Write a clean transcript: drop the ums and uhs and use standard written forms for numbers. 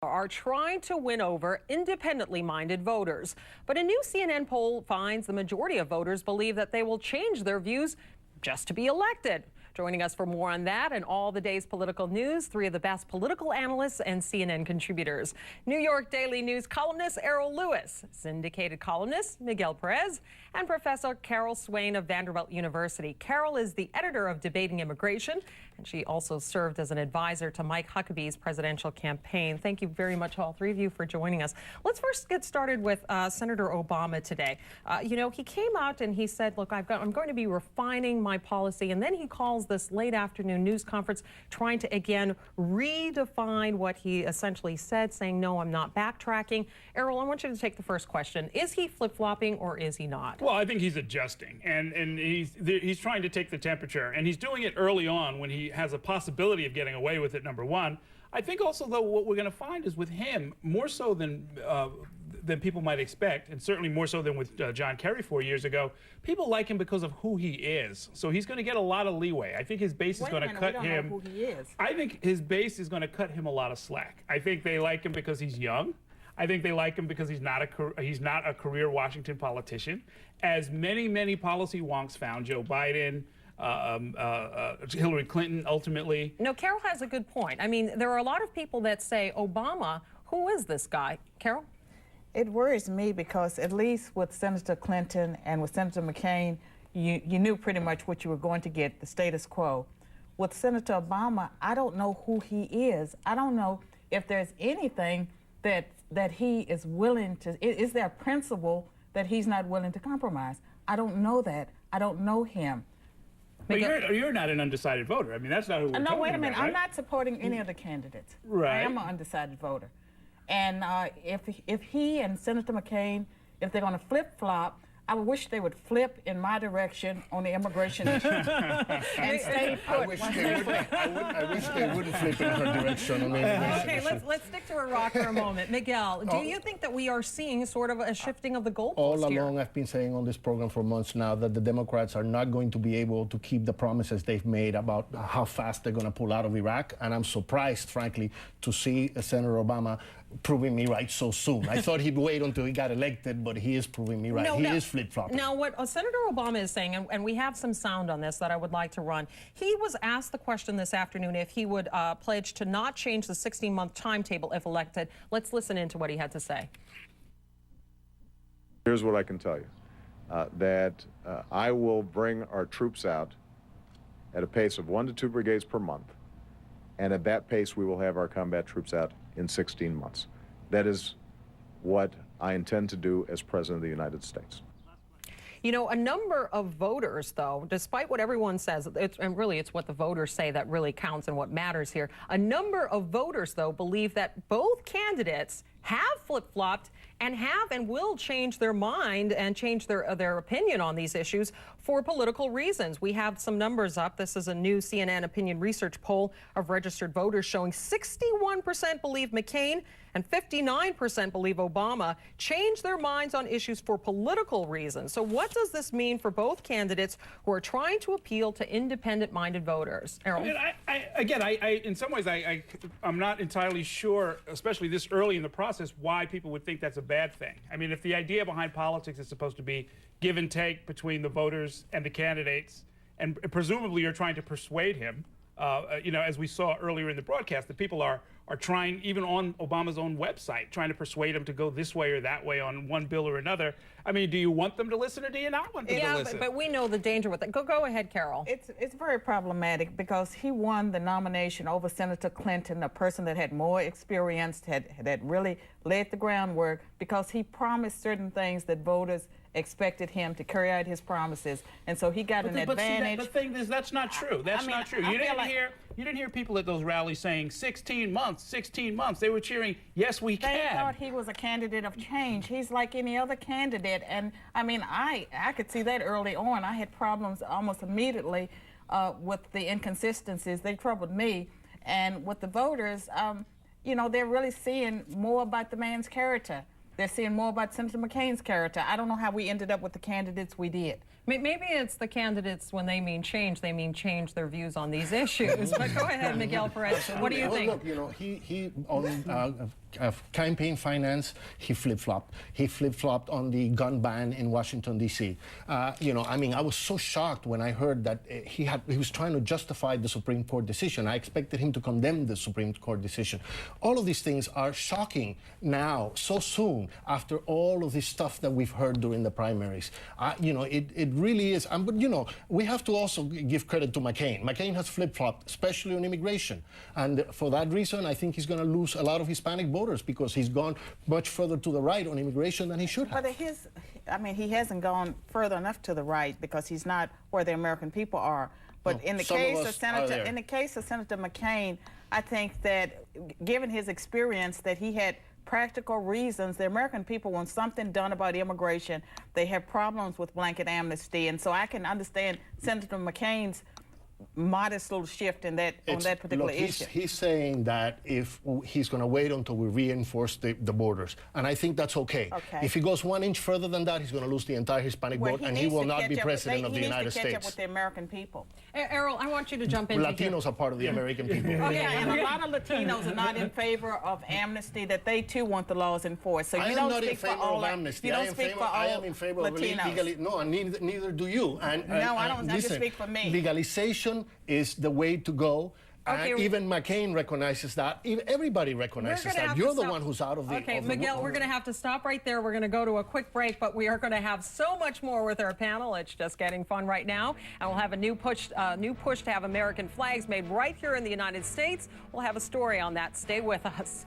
Are trying to win over independently minded voters. But a new CNN poll finds the majority of voters believe that they will change their views just to be elected. Joining us for more on that and all the day's political news, three of the best political analysts and CNN contributors. New York Daily News columnist Errol Lewis, syndicated columnist Miguel Perez, and Professor Swain of Vanderbilt University. Carol is the editor of Debating Immigration, and she also served as an advisor to Mike Huckabee's presidential campaign. Thank you very much, all three of you, for joining us. Let's first get started with Senator Obama today. He came out and he said, look, I'm going to be refining my policy, and then he calls this late afternoon news conference trying to, again, redefine what he essentially said, saying, no, I'm not backtracking. Errol, I want you to take the first question. Is he flip-flopping or is he not? Well, I think he's adjusting, and he's trying to take the temperature, and he's doing it early on when he has a possibility of getting away with it, number one. I think also, though, what we're going to find is with him, more so than people might expect, and certainly more so than with John Kerry 4 years ago, people like him because of who he is. So he's going to get a lot of leeway. I think his base is going to cut him. Know who he is. I think his base is going to cut him a lot of slack. I think they like him because he's young. I think they like him because he's not a career Washington politician. As many policy wonks found, Joe Biden, Hillary Clinton, ultimately. No, Carol has a good point. I mean, there are a lot of people that say, Obama, who is this guy? Carol? It worries me because at least with Senator Clinton and with Senator McCain, you knew pretty much what you were going to get, the status quo. With Senator Obama, I don't know who he is. I don't know if there's anything that he is willing to, is there a principle that he's not willing to compromise? I don't know that. I don't know him. But you're not an undecided voter. I mean, that's not who we're talking about. No, wait a minute. Right? I'm not supporting any of the candidates. Right. I am an undecided voter. And if he and Senator McCain, if they're going to flip-flop, I wish they would flip in my direction on the immigration issue and stay put. I wish they wouldn't flip in her direction on the immigration issue. Okay, let's stick to Iraq for a moment. Miguel, do you think that we are seeing sort of a shifting of the goalposts here? All along, I've been saying on this program for months now that the Democrats are not going to be able to keep the promises they've made about how fast they're going to pull out of Iraq. And I'm surprised, frankly, to see Senator Obama proving me right so soon. I thought he'd wait until he got elected, but he is proving me right. He is flip-flopping. Now, what Senator Obama is saying, and we have some sound on this that I would like to run, he was asked the question this afternoon if he would pledge to not change the 16-month timetable if elected. Let's listen into what he had to say. Here's what I can tell you, that I will bring our troops out at a pace of 1 to 2 brigades per month, and at that pace we will have our combat troops out in 16 months. That is what I intend to do as President of the United States. You know, a number of voters, though, despite what everyone says, and really it's what the voters say that really counts and what matters here, a number of voters, though, believe that both candidates have flip-flopped and have and will change their mind and change their opinion on these issues for political reasons. We have some numbers up. This is a new CNN opinion research poll of registered voters showing 61% believe McCain and 59% believe Obama changed their minds on issues for political reasons. So what does this mean for both candidates who are trying to appeal to independent-minded voters? Errol? In some ways, I'm not entirely sure, especially this early in the process, why people would think that's a bad thing. I mean, if the idea behind politics is supposed to be give and take between the voters and the candidates, and presumably you're trying to persuade him, as we saw earlier in the broadcast, that people are trying, even on Obama's own website, trying to persuade him to go this way or that way on one bill or another. I mean, do you want them to listen or do you not want them to listen? But we know the danger with it. Go ahead, Carol. It's very problematic because he won the nomination over Senator Clinton, a person that had more experience, had really laid the groundwork, because he promised certain things that voters expected him to carry out his promises, and so he got an advantage. But the thing is, that's not true. That's not true. You didn't hear people at those rallies saying 16 months, 16 months. They were cheering, yes, we can. They thought he was a candidate of change. He's like any other candidate, and I mean, I could see that early on. I had problems almost immediately with the inconsistencies. They troubled me, and with the voters, they're really seeing more about the man's character. They're seeing more about Senator McCain's character. I don't know how we ended up with the candidates we did. Maybe it's the candidates, when they mean change their views on these issues. But go ahead, Miguel Perez. What do you think? Look, he on campaign finance, he flip-flopped. He flip-flopped on the gun ban in Washington, D.C. You know, I mean, I was so shocked when I heard that he was trying to justify the Supreme Court decision. I expected him to condemn the Supreme Court decision. All of these things are shocking now, so soon, after all of this stuff that we've heard during the primaries. You know, it really is. But, you know, we have to also give credit to McCain. McCain has flip-flopped, especially on immigration. And for that reason, I think he's going to lose a lot of Hispanic voters because he's gone much further to the right on immigration than he should have. But I mean, he hasn't gone further enough to the right because he's not where the American people are. But in the case of Senator McCain, I think that given his experience that he had practical reasons, the American people want something done about immigration. They have problems with blanket amnesty, and so I can understand Senator McCain's modest little shift in that on that particular issue. He's saying that if he's going to wait until we reinforce the borders, and I think that's okay. If he goes 1 inch further than that, he's going to lose the entire Hispanic vote, and he will not be president of the United States. He needs to catch up with the American people. Errol, I want you to jump in. Latinos are part of the American people. And a lot of Latinos are not in favor of amnesty, that they too want the laws enforced. So I am not in favor of amnesty. I am in favor of legalization. No, and neither do you. No, I don't. I just speak for me. Legalization is the way to go. And even McCain recognizes that. Everybody recognizes that. You're the one who's out of the... Okay, Miguel, we're going to have to stop right there. We're going to go to a quick break, but we are going to have so much more with our panel. It's just getting fun right now. And we'll have a new push to have American flags made right here in the United States. We'll have a story on that. Stay with us.